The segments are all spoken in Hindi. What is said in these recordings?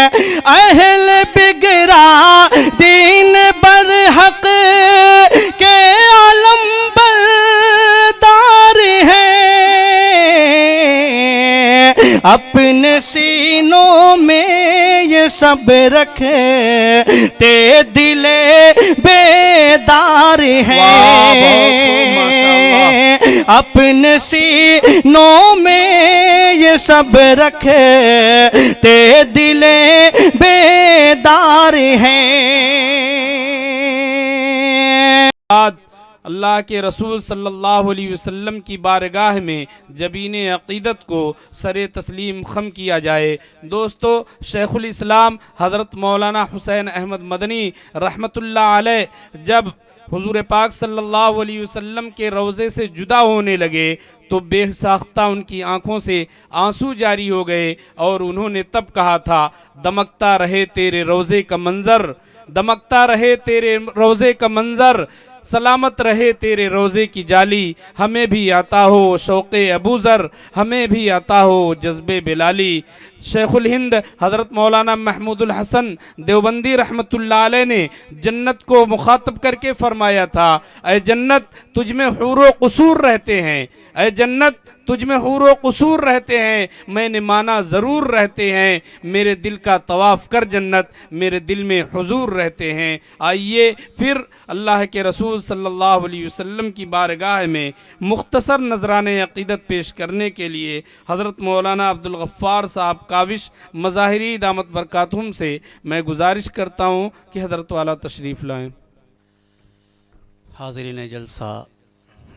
अहल बिगरा दीन बरहक के आलम बरदार हैं। अपने सीनों में ये सब रखे ते दिले बेदार हैं। अपने सीनों में ये सब रखे ते दिले बेदार हैं। अल्लाह के रसूल सल्लल्लाहु अलैहि वसल्लम की बारगाह में जबीन अक़ीदत को सरे तस्लीम ख़म किया जाए। दोस्तों, शेखुल इस्लाम हज़रत मौलाना हुसैन अहमद मदनी रहमतुल्लाह अलैह जब हुज़ूर पाक सल्लल्लाहु अलैहि वसल्लम के रोज़े से जुदा होने लगे तो बेसाख्ता उनकी आँखों से आंसू जारी हो गए और उन्होंने तब कहा था, दमकता रहे तेरे रोज़े का मंज़र, दमकता रहे तेरे रोज़े का मंज़र, सलामत रहे तेरे रोज़े की जाली, हमें भी आता हो शौक़े अबूज़र, हमें भी आता हो जज्बे बिलाली। शेखुल हिंद हज़रत मौलाना महमूदुल हसन देवबंदी रहमतुल्लाह अलैह ने जन्नत को मुखातब करके फ़रमाया था, ऐ जन्नत तुझ में हूर व क़ुसूर रहते हैं, ऐ जन्नत तुझ में हूर व क़ुसूर रहते हैं, मैंने माना ज़रूर रहते हैं, मेरे दिल का तवाफ़ कर जन्नत, मेरे दिल में हुजूर रहते हैं। आइए फिर अल्लाह के रसूल सल्लल्लाहु अलैहि वसल्लम की बारगाह में मुख्तसर नज़राने अक़ीदत पेश करने के लिए हज़रत मौलाना अब्दुल गफ़्फ़ार साहब काविश मज़ाहिरी दामत बरकातुहुम से मैं गुजारिश करता हूँ कि हज़रत वाला तशरीफ़ लाएँ। हाज़रीन जलसा,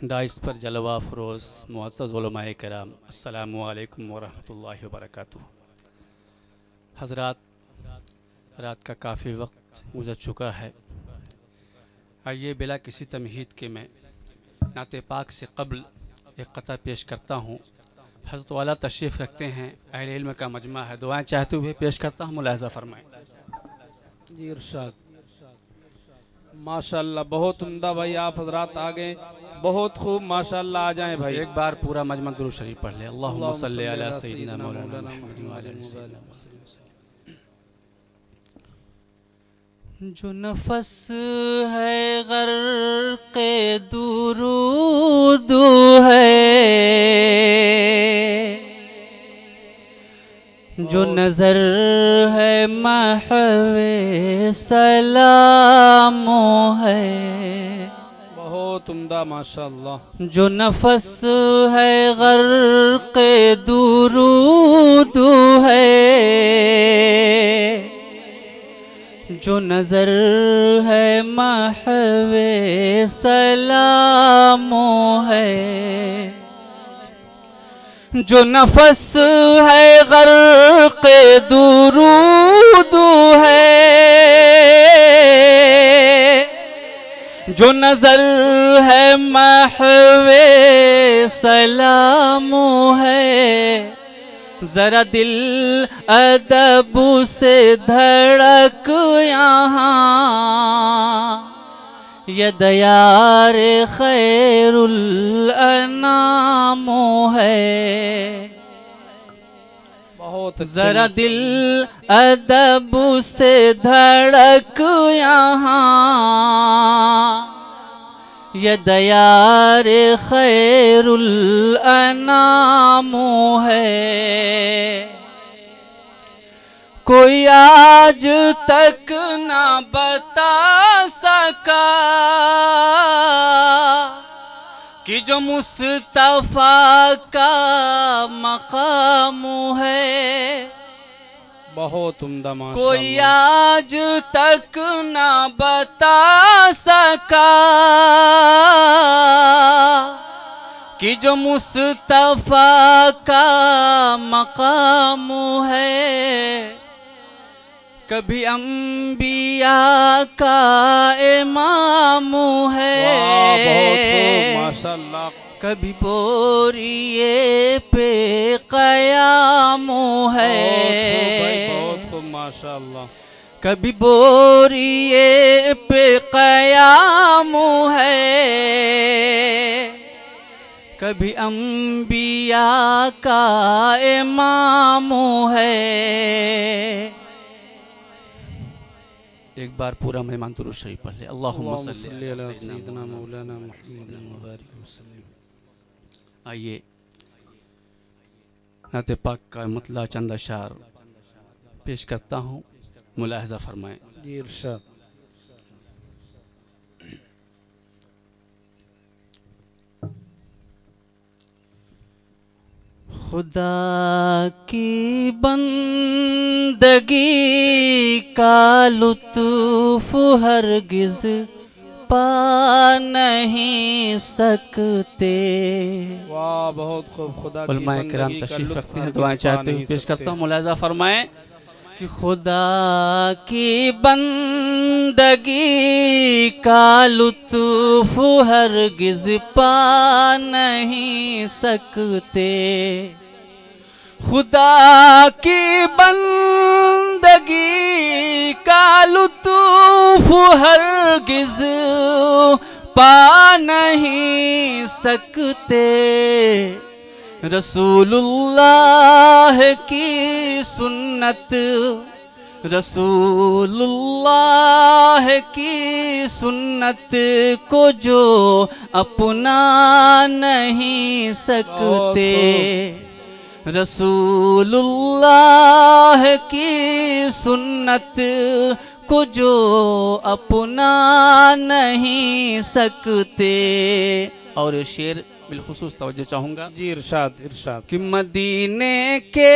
दाइस पर जलवा फ़रोज़ मुअज़्ज़ज़ उलमाए किराम, अस्सलामु अलैकुम व रहमतुल्लाहि व बरकातुहू। हज़रात, रात का काफ़ी वक्त गुज़र चुका है। आइए बिला किसी तमहीद के मैं नाते पाक से क़ब्ल एक क़ता पेश करता हूँ। हज़रत वाला तशरीफ़ रखते हैं, अहले इल्म का मजमा है, दुआएं चाहते हुए पेश करता हूँ, मुलाहिज़ा फ़रमाएँ। जी इरशाद। माशाअल्लाह, बहुत उम्दा भाई, आप हजरात आ गए, बहुत खूब, माशाअल्लाह। आ जाएं भाई, एक बार पूरा मजमा दुरूद शरीफ पढ़ ले। अल्लाहुम्मा सल्लि अला सय्यिदिना मौलाना मुहम्मद व अला जो नफस है गर्क़े दुरूद है, जो नज़र है महवे सलाम है। बहुत उम्दा माशाअल्लाह। जो नफस है गर्क़े दुरूद है, जो नज़र है महवे सलाम है। जो नफस है गर्क़े दुरूद है, जो नज़र है महवे सलाम है। ज़रा दिल अदब से धड़क यहाँ, ये दयार खैरुल अनाम है। बहुत ज़रा दिल अदब से धड़क यहाँ, ये दयार खैरुल अनाम है। कोई आज तक ना बता सका कि जो मुस्तफ़ा का मकाम है। बहुत उम्दा माशाअल्लाह। कोई आज तक ना बता सका कि जो मुस्तफ़ा का मकाम है। कभी अम्बिया का इमाम है, माशाअल्लाह। कभी बोरिए पे क़याम है, बहुत खूब माशाअल्लाह। कभी बोरिए पे क़याम है, कभी अम्बिया का इमाम है। एक बार पूरा मेहमान दुरूद शरीफ पढ़ ले। अल्लाहुम्मा अल्लाहुम्मा सल्ली सल्ली अला अला सय्यिदिना सय्यिदिना मुहम्मद। मौलाना मुहम्मद व बारिक वसल्लम। आइए नात पाक का मतला चंद अशार पेश करता हूँ, मुलाहजा फरमाएं। जी इरशाद। खुदा की बंदगी का लुत्फ हरगिज पा नहीं सकते। वाह बहुत खूब। खुदा की उलमाए किराम बंदगी का तशरीफ लुत्फ रखते हैं, हरगिज़ दुआएं पा चाहते हुए नहीं पेश करता सकते। हूँ, मुलाहजा फरमाएं। कि खुदा की बंदगी का लुत्फ हरगिज पा नहीं सकते। खुदा की बंदगी का लुत्फ हरगिज पा नहीं सकते। रसूलुल्लाह की सुन्नत, रसूलुल्लाह की सुन्नत को जो अपना नहीं सकते। रसूलुल्लाह की सुन्नत को जो अपना नहीं सकते। और ये शेर बिलखुसूस तवज्जो चाहूँगा। जी इरशाद इरशाद। कि मदीने के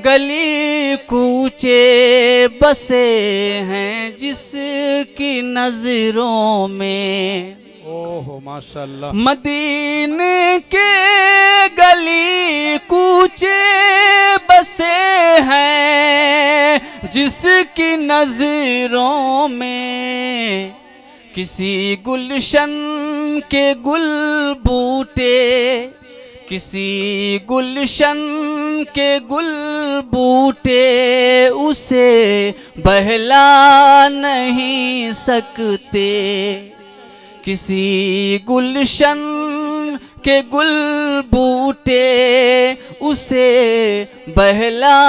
गली कूचे बसे हैं जिसकी नजरों में। ओहो माशाल्लाह। मदीने के गली कूचे बसे हैं जिसकी नजरों में। किसी गुलशन के गुल बूटे, किसी गुलशन के गुल बूटे उसे बहला नहीं सकते। किसी गुलशन के गुल बूटे उसे बहला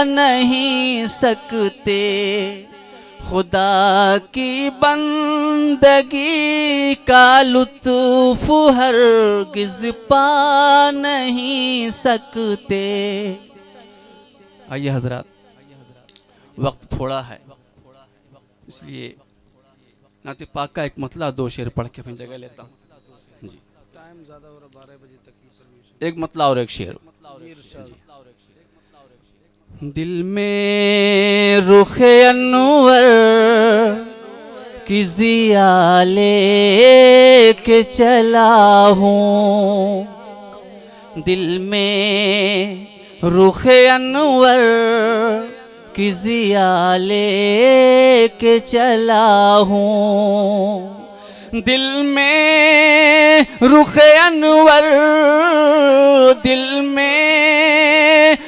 नहीं सकते। खुदा की बंदगी का लुत्फ हरगिज पा नहीं सकते। आइए हजरात, वक्त थोड़ा है इसलिए नाते पाक का एक मतला दो शेर पढ़ के अपनी जगह लेता हूँ जी। टाइम ज़्यादा हो रहा, 12 बजे तक की परमिशन। एक मतला और एक शेर। जी इरशाद। दिल में रुखे अनवर की ज़िया लेके चला हूँ। दिल में रुखे अनवर की ज़िया लेके चला हूँ। दिल में रुखे अनवर, दिल में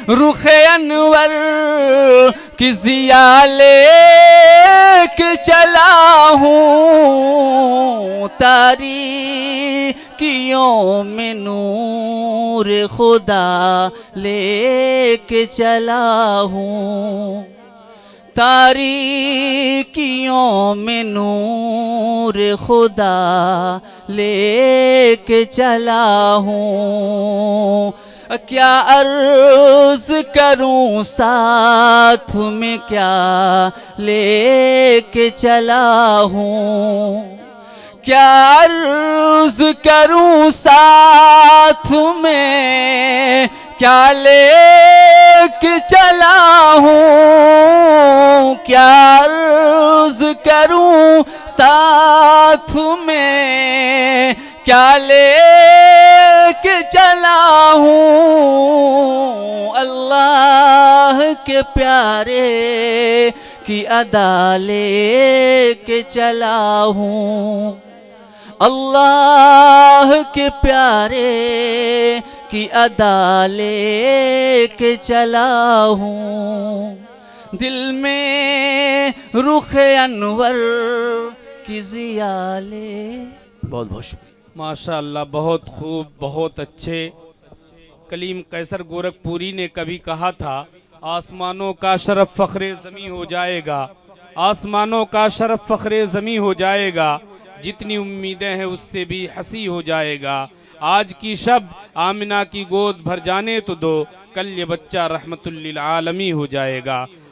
रुखे अनवर की ज़िया लेके चला हूँ। तारीकियों में नूर खुदा लेके चला हूँ। तारीकियों में नूर खुदा लेके चला हूँ। क्या अर्ज करूँ साथ में क्या लेके चला हूँ। क्या अर्ज करूँ साथ में क्या लेके चला हूँ। क्या अर्ज करूँ साथ में क्या लेके चला हूँ। अल्लाह के प्यारे की अदा लेके चला हूँ। अल्लाह के प्यारे की अदा लेके चला हूँ। दिल में रुखे अनवर की ज़िया ले। बहुत बहुत शुक्रिया। माशाअल्लाह, बहुत खूब, बहुत अच्छे। कलीम कैसर गोरखपुरी ने कभी कहा था, आसमानों का शरफ फ़ख्रे ज़मीं हो जाएगा आसमानों का शरफ फ़ख्रे ज़मी हो जाएगा, जितनी उम्मीदें हैं उससे भी हंसी हो जाएगा। आज की शब आमिना की गोद भर जाने तो दो, कल ये बच्चा रहमतुल लिल आलमी हो जाएगा।